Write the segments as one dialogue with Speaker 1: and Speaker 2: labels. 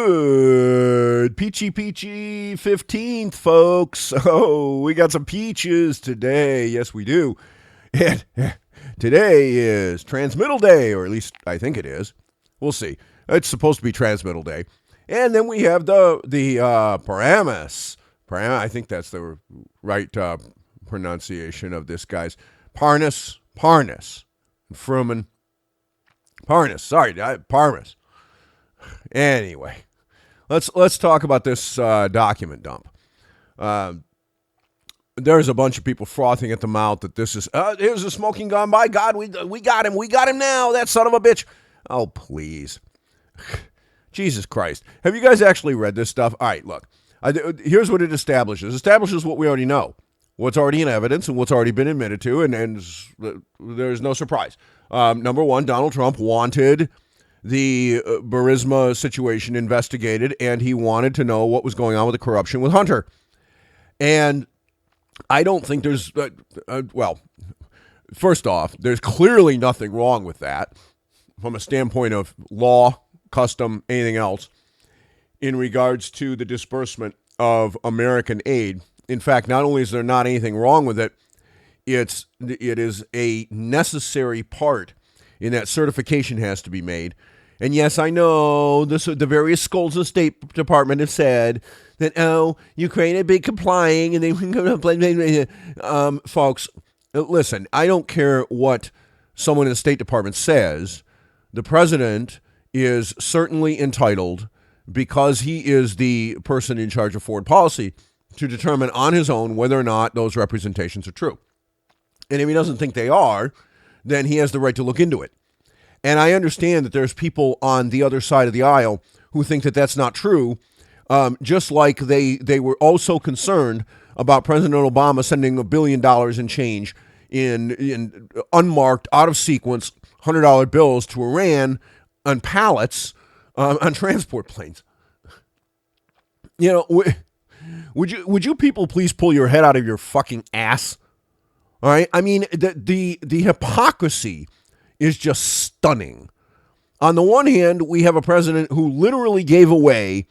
Speaker 1: Good peachy 15th, folks. Oh, we got some peaches today. Yes, we do. And today is transmittal day, or at least I think it is. We'll see. It's supposed to be transmittal day. And then we have the Paramus. I think that's the right pronunciation of this guy's. Parnas, Fruman. Parnas. Anyway, let's talk about this document dump. There's a bunch of people frothing at the mouth that this is, here's a smoking gun. My God, we got him. We got him now, that son of a bitch. Oh, please. Jesus Christ. Have you guys actually read this stuff? All right, look. Here's what it establishes. It establishes what we already know. What's already in evidence and what's already been admitted to, and there's no surprise. Number one, Donald Trump wanted the Burisma situation investigated, and he wanted to know what was going on with the corruption with Hunter. And I don't think there's, first off, there's clearly nothing wrong with that from a standpoint of law, custom, anything else, in regards to the disbursement of American aid. In fact, not only is there not anything wrong with it, it is a necessary part in that certification has to be made. And yes, I know the various schools of the State Department have said that, Ukraine had been complying and they were going to blame. Folks, listen, I don't care what someone in the State Department says. The president is certainly entitled, because he is the person in charge of foreign policy, to determine on his own whether or not those representations are true. And if he doesn't think they are, then he has the right to look into it. And I understand that there's people on the other side of the aisle who think that that's not true, just like they were also concerned about President Obama sending $1 billion in change in unmarked, out of sequence, $100 bills to Iran on pallets on transport planes. You know, would you people please pull your head out of your fucking ass? All right, I mean the hypocrisy is just stunning. On the one hand, we have a president who literally gave away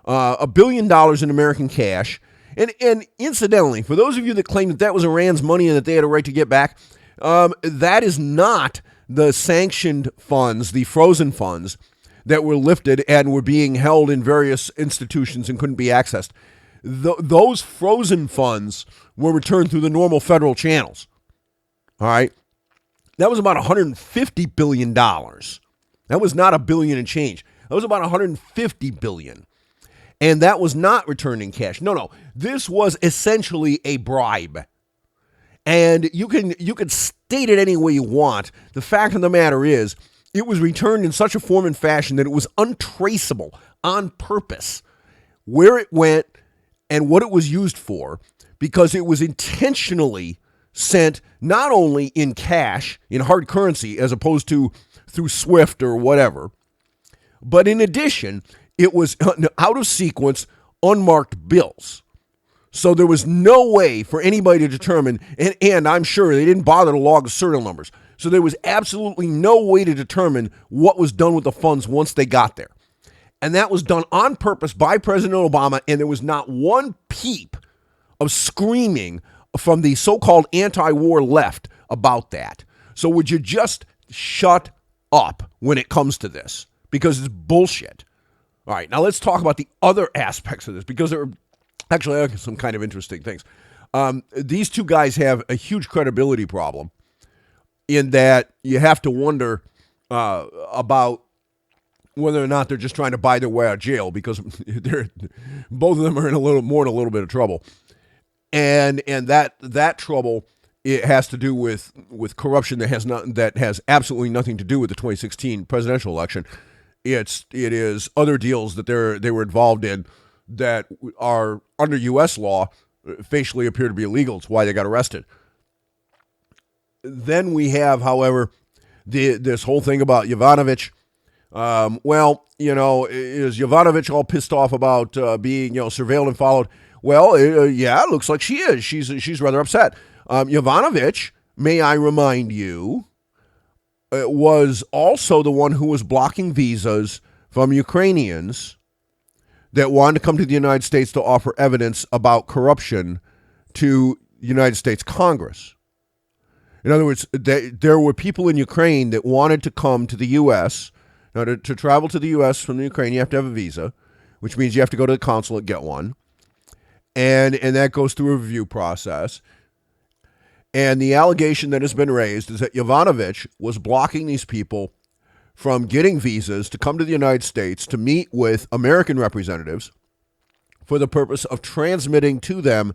Speaker 1: $1 billion in American cash, and incidentally, for those of you that claim that was Iran's money and that they had a right to get back, that is not the sanctioned funds, the frozen funds that were lifted and were being held in various institutions and couldn't be accessed. Those frozen funds were returned through the normal federal channels. All right. That was about $150 billion. That was not $1 billion and change. That was about $150 billion. And that was not returned in cash. No. This was essentially a bribe. And you can state it any way you want. The fact of the matter is, it was returned in such a form and fashion that it was untraceable on purpose where it went and what it was used for, because it was intentionally sent not only in cash, in hard currency, as opposed to through SWIFT or whatever, but in addition, it was out of sequence, unmarked bills. So there was no way for anybody to determine, and I'm sure they didn't bother to log the serial numbers. So there was absolutely no way to determine what was done with the funds once they got there. And that was done on purpose by President Obama, and there was not one peep of screaming from the so-called anti-war left about that. So would you just shut up when it comes to this? Because it's bullshit. All right, now let's talk about the other aspects of this, because there are actually some kind of interesting things. These two guys have a huge credibility problem, in that you have to wonder about whether or not they're just trying to buy their way out of jail, because both of them are in a little bit of trouble. And that trouble, it has to do with corruption that has absolutely nothing to do with the 2016 presidential election. It is other deals that they were involved in that are under U.S. law facially appear to be illegal. It's why they got arrested. Then we have, however, this whole thing about Yovanovitch. Is Yovanovitch all pissed off about being surveilled and followed? Well, it looks like she is. She's rather upset. Yovanovitch, may I remind you, was also the one who was blocking visas from Ukrainians that wanted to come to the United States to offer evidence about corruption to the United States Congress. In other words, there were people in Ukraine that wanted to come to the U.S. Now, to travel to the U.S. from the Ukraine, you have to have a visa, which means you have to go to the consulate, get one. And that goes through a review process. And the allegation that has been raised is that Yovanovitch was blocking these people from getting visas to come to the United States to meet with American representatives for the purpose of transmitting to them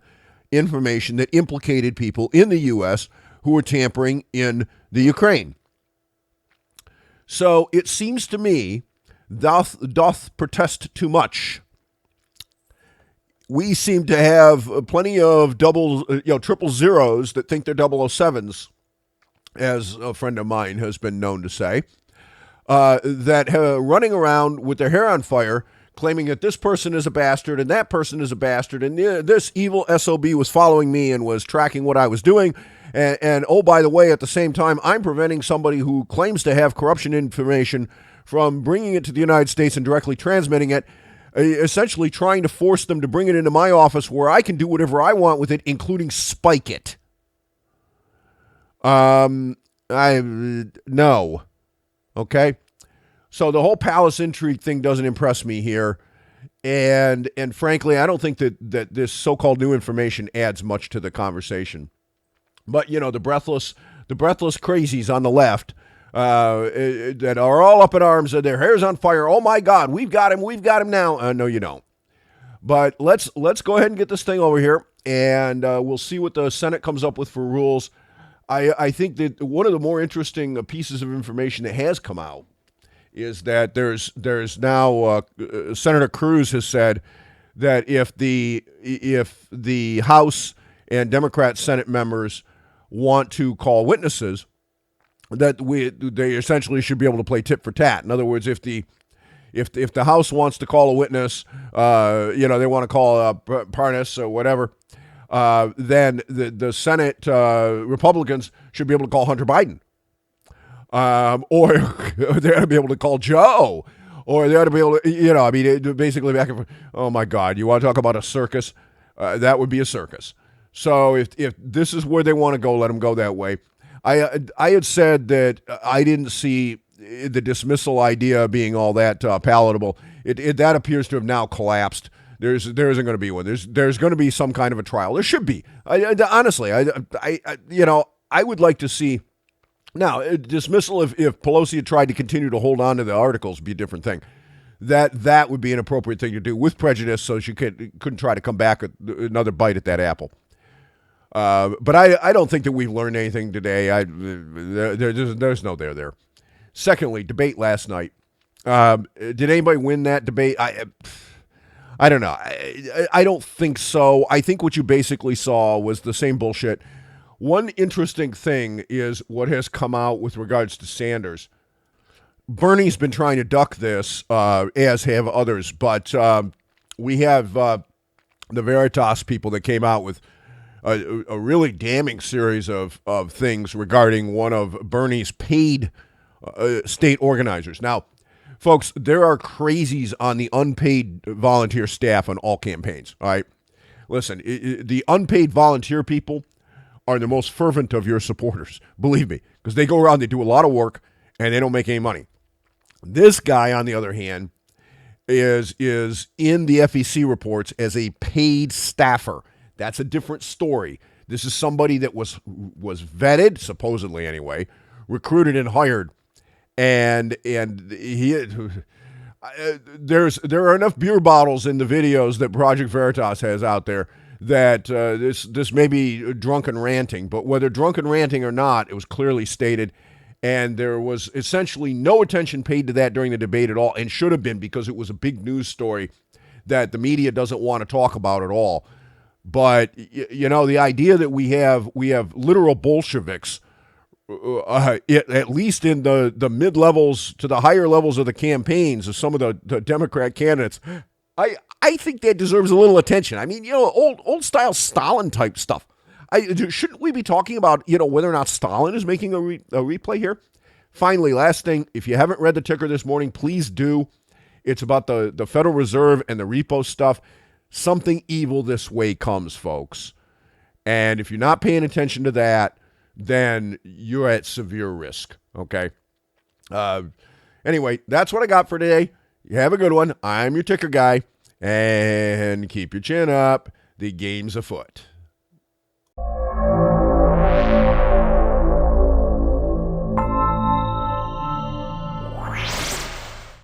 Speaker 1: information that implicated people in the U.S. who were tampering in the Ukraine. So it seems to me, doth protest too much. We seem to have plenty of triple zeros that think they're 007s, as a friend of mine has been known to say, that running around with their hair on fire, claiming that this person is a bastard and that person is a bastard, and this evil SOB was following me and was tracking what I was doing. And oh, by the way, at the same time, I'm preventing somebody who claims to have corruption information from bringing it to the United States and directly transmitting it, essentially trying to force them to bring it into my office where I can do whatever I want with it, including spike it. No. Okay? So the whole palace intrigue thing doesn't impress me here. And frankly, I don't think that this so-called new information adds much to the conversation. But, the breathless crazies on the left that are all up in arms and their hair's on fire. Oh, my God, we've got him now. No, you don't. But let's go ahead and get this thing over here, and we'll see what the Senate comes up with for rules. I think that one of the more interesting pieces of information that has come out is that there's now Senator Cruz has said that if the House and Democrat Senate members want to call witnesses, that they essentially should be able to play tit for tat. In other words, if the House wants to call a witness, they want to call Parnas or whatever, then the Senate Republicans should be able to call Hunter Biden, or they ought to be able to call Joe, or they ought to be able to, basically back and forth. Oh my God, you want to talk about a circus? That would be a circus. So if this is where they want to go, let them go that way. I had said that I didn't see the dismissal idea being all that palatable. That appears to have now collapsed. There isn't going to be one. There's going to be some kind of a trial. There should be. Honestly, I would like to see. Now, dismissal if Pelosi had tried to continue to hold on to the articles would be a different thing. That would be an appropriate thing to do with prejudice, so she couldn't try to come back with another bite at that apple. But I don't think that we've learned anything today. There's no there. Secondly, debate last night. Did anybody win that debate? I don't know. I don't think so. I think what you basically saw was the same bullshit. One interesting thing is what has come out with regards to Sanders. Bernie's been trying to duck this, as have others, but we have the Veritas people that came out with a really damning series of things regarding one of Bernie's paid state organizers. Now, folks, there are crazies on the unpaid volunteer staff on all campaigns, all right? Listen, the unpaid volunteer people are the most fervent of your supporters, believe me, because they go around, they do a lot of work, and they don't make any money. This guy, on the other hand, is in the FEC reports as a paid staffer. That's a different story. This is somebody that was vetted, supposedly anyway, recruited and hired, and he there are enough beer bottles in the videos that Project Veritas has out there that this may be drunken ranting, but whether drunken ranting or not, it was clearly stated, and there was essentially no attention paid to that during the debate at all, and should have been, because it was a big news story that the media doesn't want to talk about at all. But the idea that we have literal Bolsheviks, at least in the mid levels to the higher levels of the campaigns of some of the Democrat candidates, I think that deserves a little attention. I mean, old style Stalin type stuff. Shouldn't we be talking about whether or not Stalin is making a replay here? Finally, last thing, if you haven't read the ticker this morning, please do. It's about the Federal Reserve and the repo stuff. Something evil this way comes, folks. And if you're not paying attention to that, then you're at severe risk, okay? Anyway, that's what I got for today. You have a good one. I'm your ticker guy. And keep your chin up. The game's afoot.